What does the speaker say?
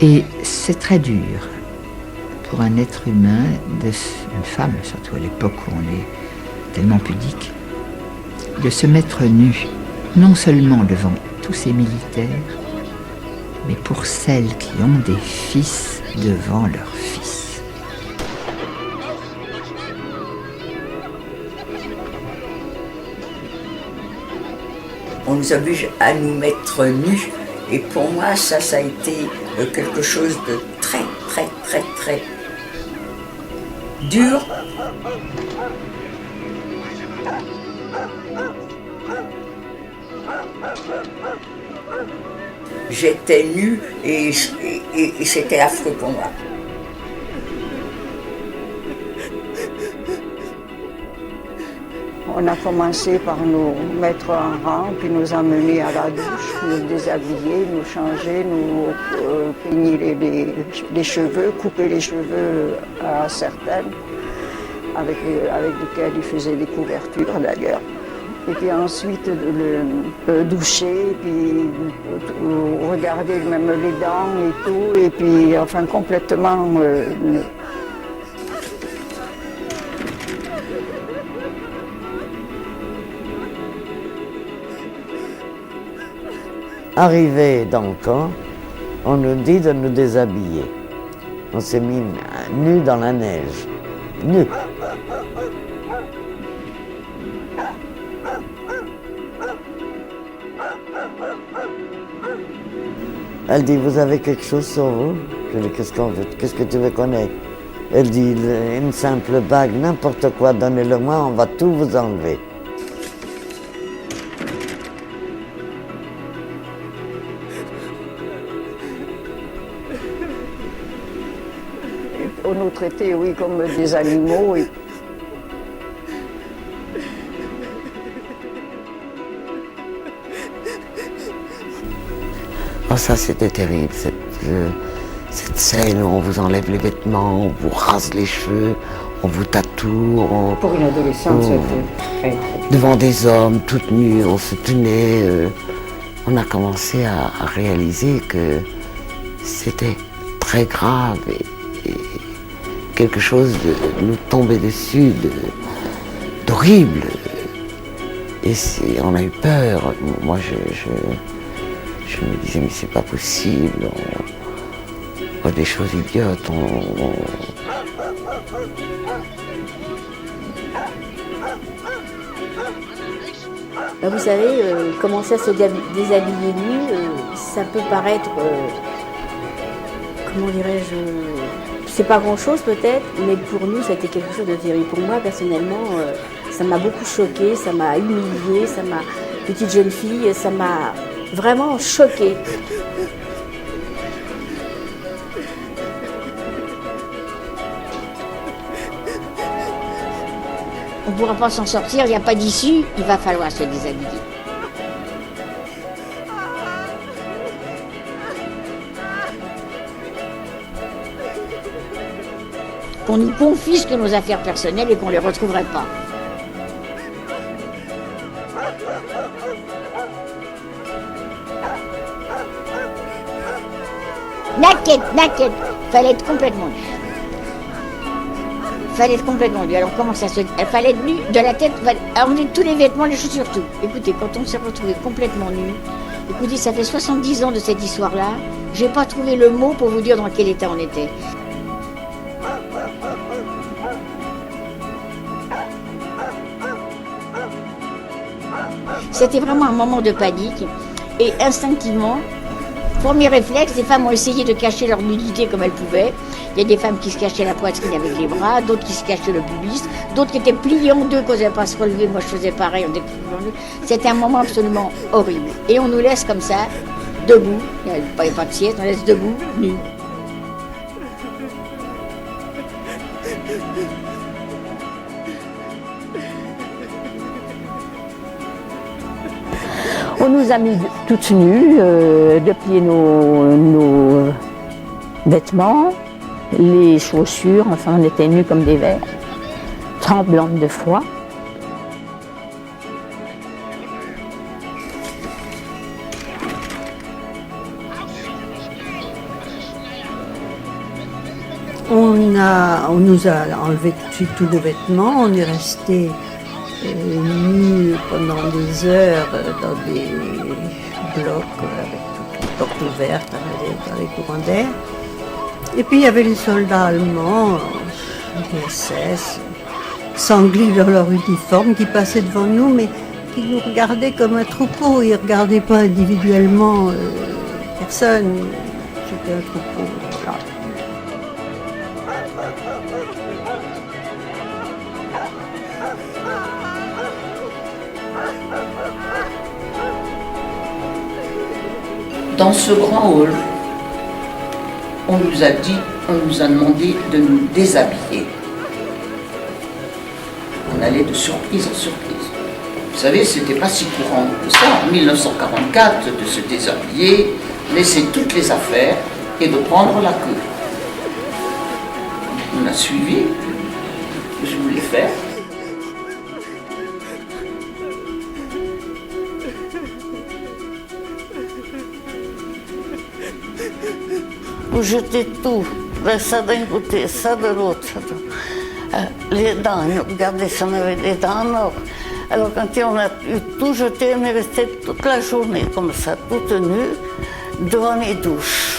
Et c'est très dur pour un être humain, une femme surtout à l'époque où on est tellement pudique, de se mettre nue, non seulement devant tous ces militaires, mais pour celles qui ont des fils devant leurs fils. On nous oblige à nous mettre nus. Et pour moi, ça a été quelque chose de très, très, très, très dur. J'étais nue et c'était affreux pour moi. On a commencé par nous mettre en rang, puis nous emmener à la douche, nous déshabiller, nous changer, nous peigner les cheveux, couper les cheveux à certaines, avec lesquelles ils faisaient des couvertures d'ailleurs. Et puis ensuite le doucher, puis regarder même les dents et tout, et puis enfin complètement... Arrivé dans le camp, on nous dit de nous déshabiller. On s'est mis nus dans la neige, nus. Elle dit, vous avez quelque chose sur vous? Je dis, qu'est-ce que tu veux qu'on ait? Elle dit, une simple bague, n'importe quoi, donnez-le-moi, on va tout vous enlever. On nous traitait, oui, comme des animaux. Oh, ça, c'était terrible, cette scène où on vous enlève les vêtements, on vous rase les cheveux, on vous tatoue. Pour une adolescente, c'était très... Devant des hommes, toutes nues, on se tenait. On a commencé à réaliser que c'était très grave et quelque chose nous tombait dessus d'horrible. Et on a eu peur. Moi, je me disais, mais c'est pas possible. On voit des choses idiotes. Vous savez, commencer à se déshabiller nu, ça peut paraître, comment dirais-je, c'est pas grand-chose peut-être, mais pour nous, ça a été quelque chose de terrible. Pour moi, personnellement, ça m'a beaucoup choquée, ça m'a humiliée, ça m'a, petite jeune fille, ça m'a vraiment choquée. On ne pourra pas s'en sortir, il n'y a pas d'issue, il va falloir se déshabiller. Qu'on nous confisque nos affaires personnelles et qu'on ne les retrouverait pas. Naked, fallait être complètement nu. Fallait être complètement nu. Alors comment ça se... Il fallait être nu de la tête, enlever tous les vêtements, les chaussures, tout. Écoutez, quand on s'est retrouvé complètement nu, écoutez, ça fait 70 ans de cette histoire-là, j'ai pas trouvé le mot pour vous dire dans quel état on était. C'était vraiment un moment de panique et instinctivement, premier réflexe, les femmes ont essayé de cacher leur nudité comme elles pouvaient. Il y a des femmes qui se cachaient la poitrine avec les bras, d'autres qui se cachaient le pubis, d'autres qui étaient pliées en deux, qui n'osaient pas se relever. Moi, je faisais pareil, on était pliés en deux. C'était un moment absolument horrible. Et on nous laisse comme ça, debout, il n'y a pas de sieste, on laisse debout, nus. On nous a mis toutes nues, déplié nos vêtements, les chaussures, enfin on était nus comme des vers, tremblantes de froid. On nous a enlevé tout de suite tous nos vêtements, on est resté nus pendant des heures dans des blocs avec toutes les portes ouvertes dans les courants d'air. Et puis il y avait les soldats allemands, les SS, sanglés dans leur uniforme, qui passaient devant nous, mais qui nous regardaient comme un troupeau. Ils ne regardaient pas individuellement personne. C'était un troupeau. Voilà. Dans ce grand hall, on nous a demandé de nous déshabiller. On allait de surprise en surprise. Vous savez, c'était pas si courant que ça, en 1944, de se déshabiller, laisser toutes les affaires et de prendre la queue. On a suivi, je voulais faire. Vous jetez tout, ça d'un côté, ça de l'autre. Les dents, regardez si on avait des dents en or. Alors quand on a eu tout jeté, on est resté toute la journée comme ça, toute nue, devant les douches.